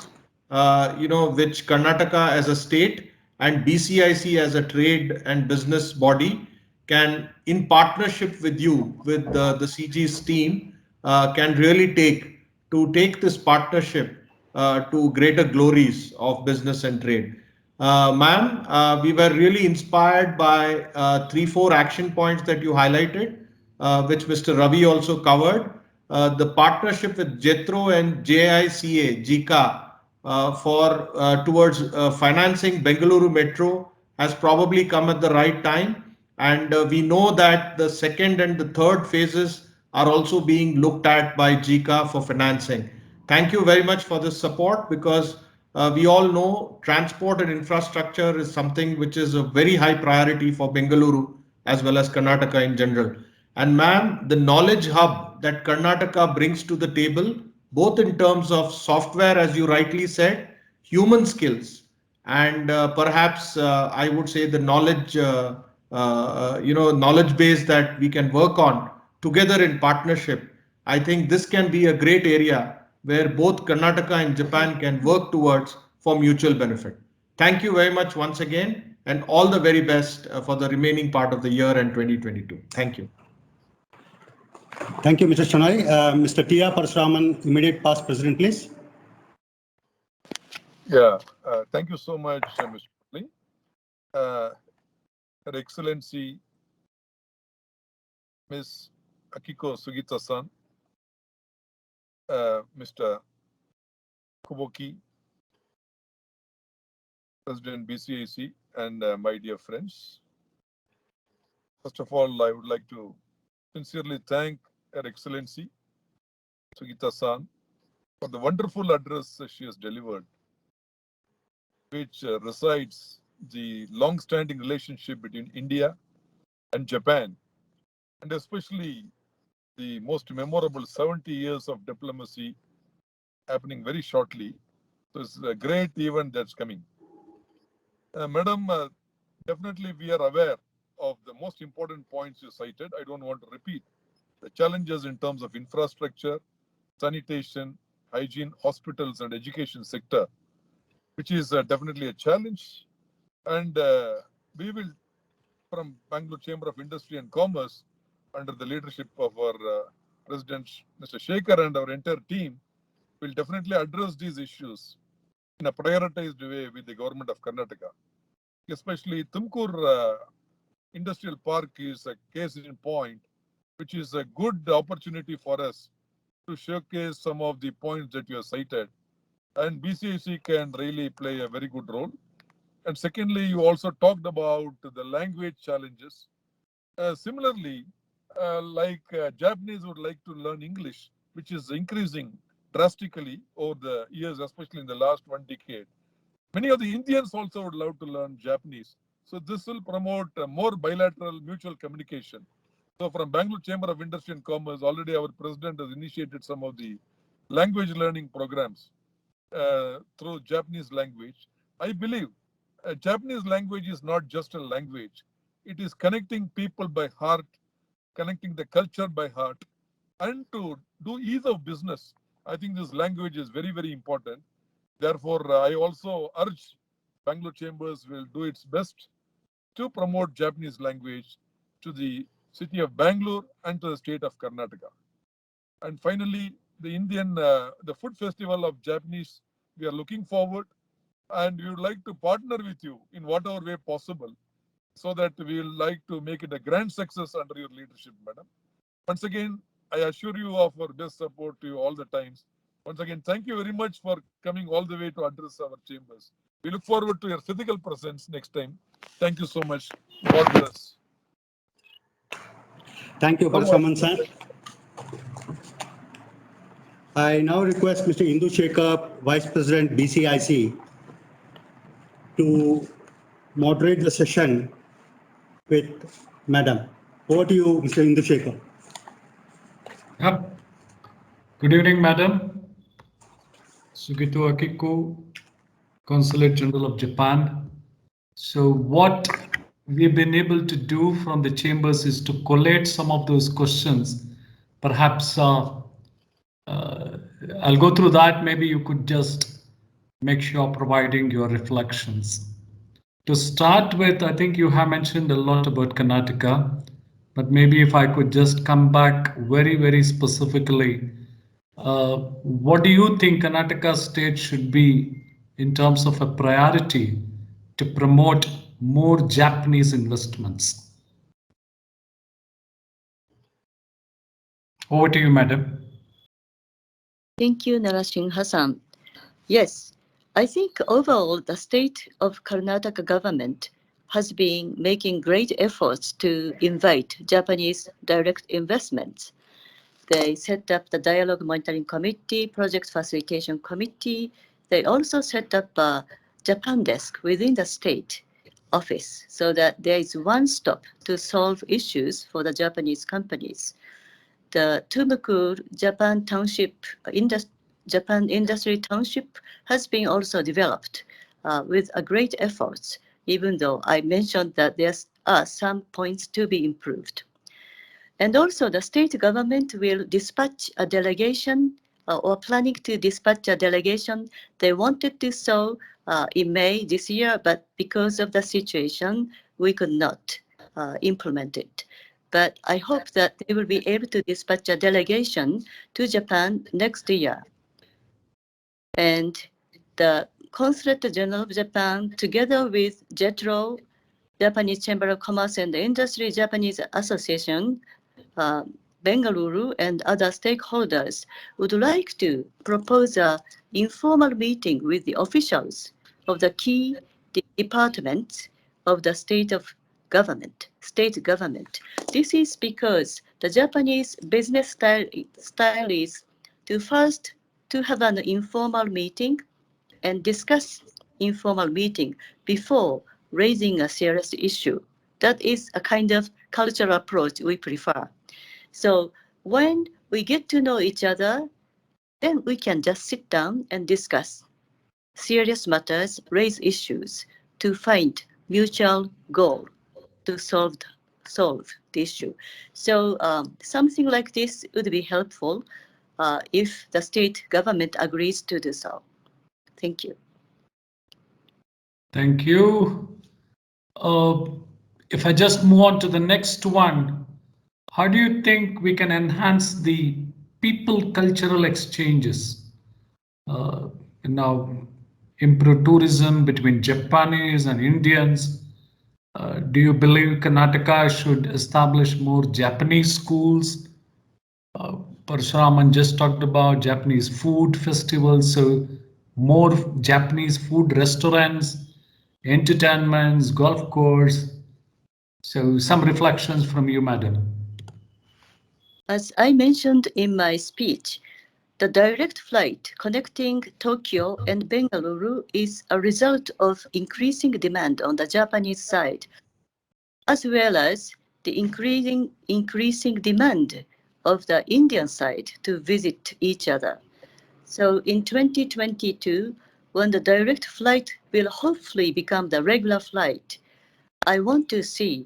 which Karnataka as a state and BCIC as a trade and business body can, in partnership with you, with the CG's team, can really take this partnership to greater glories of business and trade. Ma'am, we were really inspired by 3-4 action points that you highlighted, which Mr. Ravi also covered. The partnership with JETRO and JICA towards financing Bengaluru Metro has probably come at the right time. And we know that the second and the third phases are also being looked at by JICA for financing. Thank you very much for this support, because we all know transport and infrastructure is something which is a very high priority for Bengaluru as well as Karnataka in general. And ma'am, the knowledge hub that Karnataka brings to the table, both in terms of software, as you rightly said, human skills, and perhaps I would say the knowledge, knowledge base that we can work on together in partnership. I think this can be a great area where both Karnataka and Japan can work towards for mutual benefit. Thank you very much once again, and all the very best for the remaining part of the year and 2022. Thank you. Thank you, Mr. Shanai. Mr. T.R. Parasuraman, immediate past president, please. Yeah, thank you so much, Mr. Lee. Her Excellency, Ms. Akiko Sugita-san, Mr. Kuboki, President BCIC, and my dear friends. First of all, I would like to sincerely thank Her Excellency Sugita-san for the wonderful address she has delivered, which recites the long-standing relationship between India and Japan, and especially the most memorable 70 years of diplomacy happening very shortly. So it's a great event that's coming. Madam, definitely we are aware of the most important points you cited. I don't want to repeat the challenges in terms of infrastructure, sanitation, hygiene, hospitals, and education sector, which is definitely a challenge. And we will, from Bengaluru Chamber of Industry and Commerce, under the leadership of our President, Mr. Shekhar, and our entire team, will definitely address these issues in a prioritized way with the government of Karnataka. Especially Tumkur Industrial Park is a case in point, which is a good opportunity for us to showcase some of the points that you have cited. And BCIC can really play a very good role. And secondly, you also talked about the language challenges. Similarly, Japanese would like to learn English, which is increasing drastically over the years, especially in the last 1 decade. Many of the Indians also would love to learn Japanese. So this will promote more bilateral mutual communication. So from Bengaluru Chamber of Industry and Commerce, already our president has initiated some of the language learning programs through Japanese language. I believe Japanese language is not just a language. It is connecting people by heart, connecting the culture by heart, and to do ease of business. I think this language is very, very important. Therefore, I also urge Bengaluru Chambers will do its best to promote Japanese language to the city of Bangalore and to the state of Karnataka. And finally, the food festival of Japanese, we are looking forward, and we would like to partner with you in whatever way possible, so that we would like to make it a grand success under your leadership, madam. Once again, I assure you of our best support to you all the times. Once again, thank you very much for coming all the way to address our chambers. We look forward to your physical presence next time. Thank you so much. God bless. Thank you, Parasaman sir. I now request Mr. Indu Shekhar, Vice President, BCIC, to moderate the session with Madam. Over to you, Mr. Indu Shekhar. Yep. Good evening, Madam. Sugita Akiko, Consulate-General of Japan. So what we've been able to do from the chambers is to collate some of those questions. Perhaps I'll go through that. Maybe you could just make sure providing your reflections. To start with, I think you have mentioned a lot about Karnataka, but maybe if I could just come back very, very specifically, what do you think Karnataka state should be in terms of a priority to promote more Japanese investments? Over to you, Madam. Thank you, Narasingha-san. Yes, I think overall the state of Karnataka government has been making great efforts to invite Japanese direct investments. They set up the Dialogue Monitoring Committee, Project Facilitation Committee. They also set up a Japan desk within the state office so that there is one stop to solve issues for the Japanese companies. The Tumakuru Japan Industry Township has been also developed with a great efforts, even though I mentioned that there are some points to be improved. And also the state government will dispatch a delegation or planning to dispatch a delegation. They wanted to so in May this year, but because of the situation, we could not implement it. But I hope that they will be able to dispatch a delegation to Japan next year. And the Consulate-General of Japan, together with JETRO, Japanese Chamber of Commerce and Industry, Japanese Association, Bengaluru, and other stakeholders, would like to propose an informal meeting with the officials of the key departments of the state government. This is because the Japanese business style is to first to have an informal meeting and discuss informal meeting before raising a serious issue. That is a kind of cultural approach we prefer. So when we get to know each other, then we can just sit down and discuss serious matters, raise issues to find mutual goal to solve the issue. So something like this would be helpful if the state government agrees to do so. Thank you. Thank you. If I just move on to the next one, how do you think we can enhance the people cultural exchanges? Improve tourism between Japanese and Indians. Do you believe Karnataka should establish more Japanese schools? Parshuraman just talked about Japanese food festivals, so more Japanese food restaurants, entertainments, golf course. So some reflections from you, Madam. As I mentioned in my speech, the direct flight connecting Tokyo and Bengaluru is a result of increasing demand on the Japanese side, as well as the increasing demand of the Indian side to visit each other. So in 2022, when the direct flight will hopefully become the regular flight, I want to see,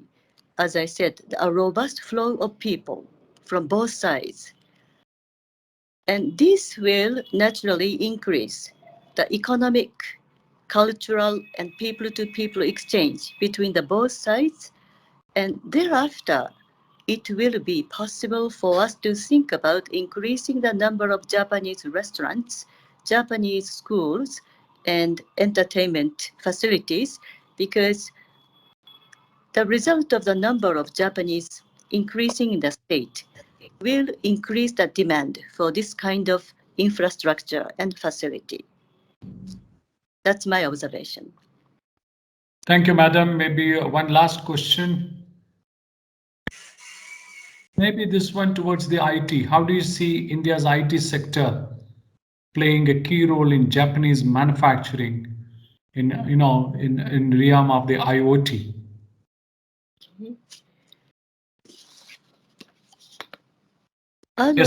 as I said, a robust flow of people from both sides. And this will naturally increase the economic, cultural, and people-to-people exchange between the both sides. And thereafter, it will be possible for us to think about increasing the number of Japanese restaurants, Japanese schools, and entertainment facilities, because the result of the number of Japanese increasing in the state will increase the demand for this kind of infrastructure and facility. That's my observation. Thank you, Madam. Maybe one last question. Maybe this one towards the IT. How do you see India's IT sector playing a key role in Japanese manufacturing in realm of the IoT? I'd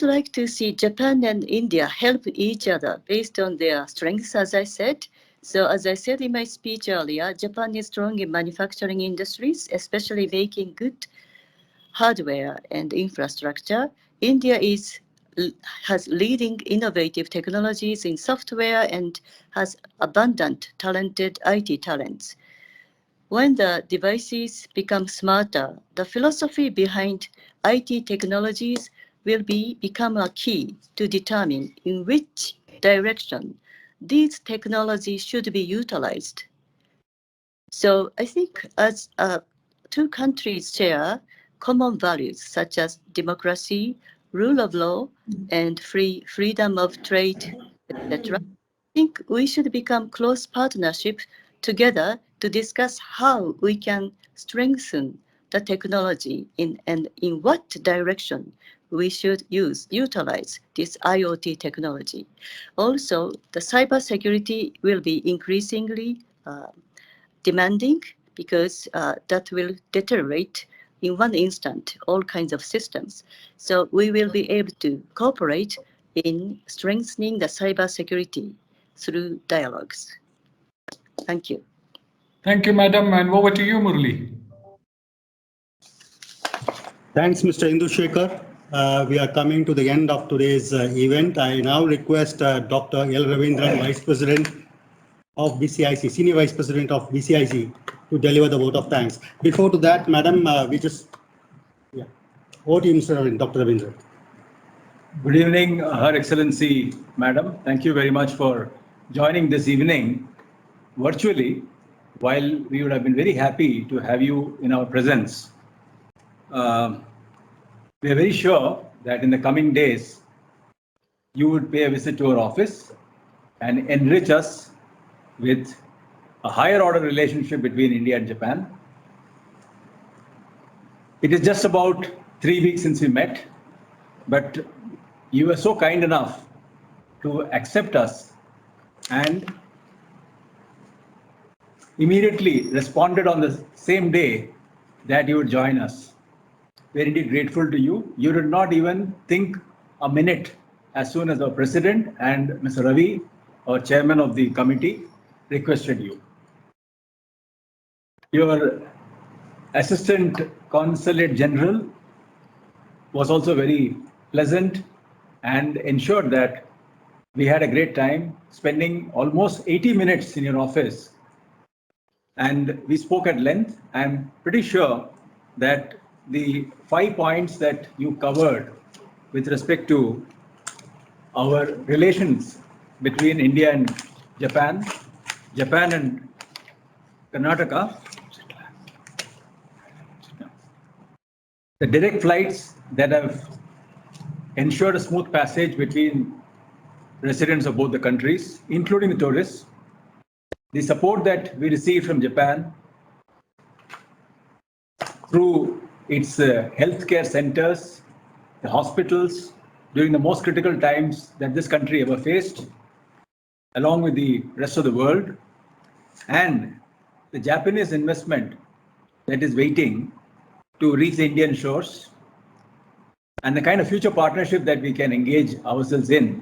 like to see Japan and India help each other based on their strengths, as I said. So as I said in my speech earlier, Japan is strong in manufacturing industries, especially making good hardware and infrastructure. India has leading innovative technologies in software and has abundant talented IT talents. When the devices become smarter, the philosophy behind IT technologies will become a key to determine in which direction these technologies should be utilized. So I think as two countries share common values such as democracy, rule of law, and freedom of trade, etc., I think we should become close partnership together to discuss how we can strengthen the technology and in what direction we should utilize this IoT technology. Also, the cybersecurity will be increasingly demanding because that will deteriorate in one instant all kinds of systems. So we will be able to cooperate in strengthening the cybersecurity through dialogues. Thank you. Thank you, Madam. And over to you, Murli. Thanks, Mr. Indushekar. We are coming to the end of today's event. I now request Dr. L. Ravindran, Vice President of BCIC, Senior Vice President of BCIC, to deliver the vote of thanks. Before to that, Madam, over to you, Mr. Dr. Ravindran. Good evening, Her Excellency, Madam. Thank you very much for joining this evening virtually, while we would have been very happy to have you in our presence. We are very sure that in the coming days, you would pay a visit to our office and enrich us with a higher order relationship between India and Japan. It is just about 3 weeks since we met, but you were so kind enough to accept us and immediately responded on the same day that you would join us. We are indeed grateful to you. You did not even think a minute as soon as our President and Mr. Ravi, our Chairman of the committee, requested you. Your Assistant Consulate-General was also very pleasant and ensured that we had a great time spending almost 80 minutes in your office. And we spoke at length. I'm pretty sure that the 5 points that you covered with respect to our relations between India and Japan, Japan and Karnataka, the direct flights that have ensured a smooth passage between residents of both the countries, including the tourists, the support that we received from Japan through its healthcare centers, the hospitals, during the most critical times that this country ever faced, along with the rest of the world, and the Japanese investment that is waiting to reach the Indian shores, and the kind of future partnership that we can engage ourselves in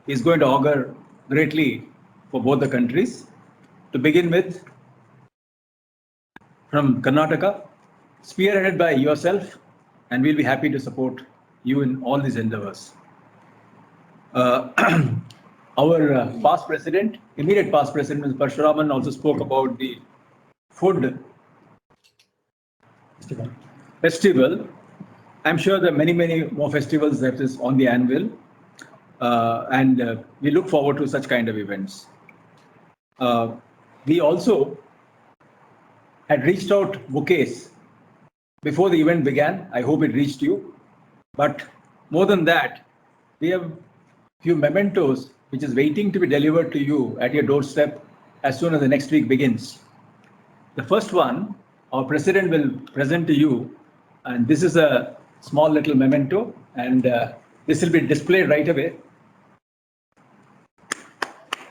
is going to augur greatly for both the countries. To begin with, from Karnataka, spearheaded by yourself, and we'll be happy to support you in all these endeavors. Our past president, immediate past president, Mr. Parshuraman, also spoke about the food festival. I'm sure there are many, many more festivals that is on the anvil, and we look forward to such kind of events. We also had reached out bouquets before the event began. I hope it reached you. But more than that, we have few mementos which is waiting to be delivered to you at your doorstep as soon as the next week begins. The first one, our president will present to you, and this is a small little memento, and this will be displayed right away.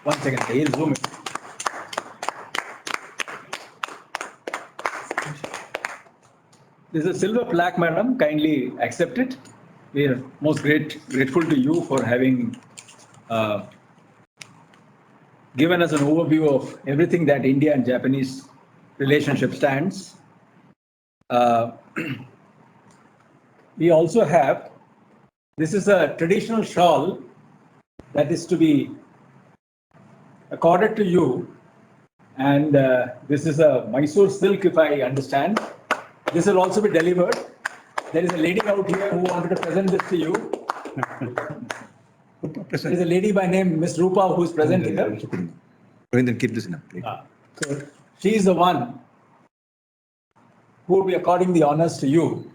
One second, he'll zoom it. This is a silver plaque, madam. Kindly accept it. We are most grateful to you for having given us an overview of everything that India and Japanese relationship stands. We also have, this is a traditional shawl that is to be accorded to you, and this is a Mysore silk, if I understand. This will also be delivered. There is a lady out here who wanted to present this to you. There is a lady by name Miss Rupa who is present here. Keep this in. So she is the one who will be according the honors to you,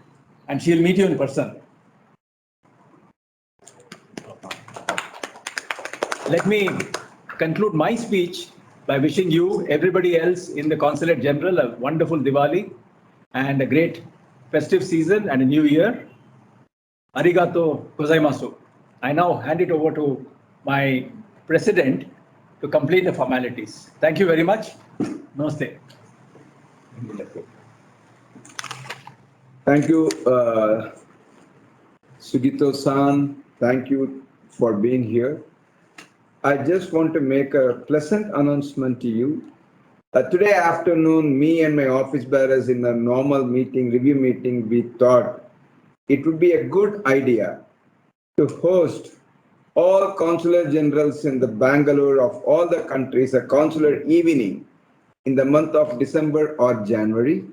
and she will meet you in person. Let me conclude my speech by wishing you, everybody else in the Consulate-General, a wonderful Diwali and a great festive season and a new year. Arigato gozaimasu. I now hand it over to my president to complete the formalities. Thank you very much. Namaste. Thank you, Sugita-san. Thank you for being here. I just want to make a pleasant announcement to you. Today afternoon, me and my office bearers in a normal meeting, review meeting, we thought it would be a good idea to host all consular generals in the Bengaluru of all the countries, a consular evening in the month of December or January.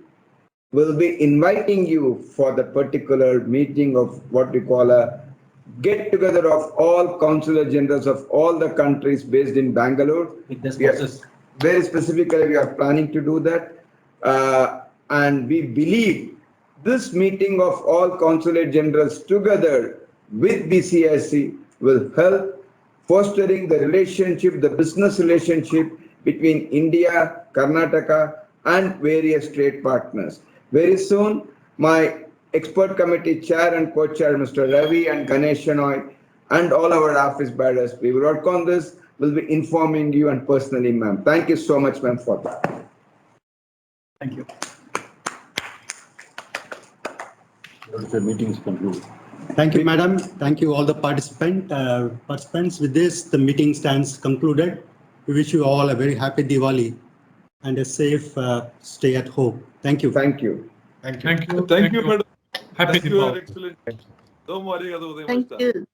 We'll be inviting you for the particular meeting of what we call a get together of all consular generals of all the countries based in Bengaluru. Very specifically, we are planning to do that. And we believe this meeting of all consulate generals together with BCIC will help fostering the relationship, the business relationship between India, Karnataka, and various trade partners. Very soon, my expert committee chair and co-chair, Mr. Ravi and Ganesh Shenoy, and all our office bearers, we will work on this. We'll be informing you and personally, ma'am. Thank you so much, ma'am, for that. Thank you. The meeting is concluded. Thank you, madam. Thank you, all the participants. With this, the meeting stands concluded. We wish you all a very happy Diwali and a safe stay at home. Thank you. Thank you. Thank you. Thank you, madam. Happy Thank you, Diwali. excellent. Don't worry, Thank you.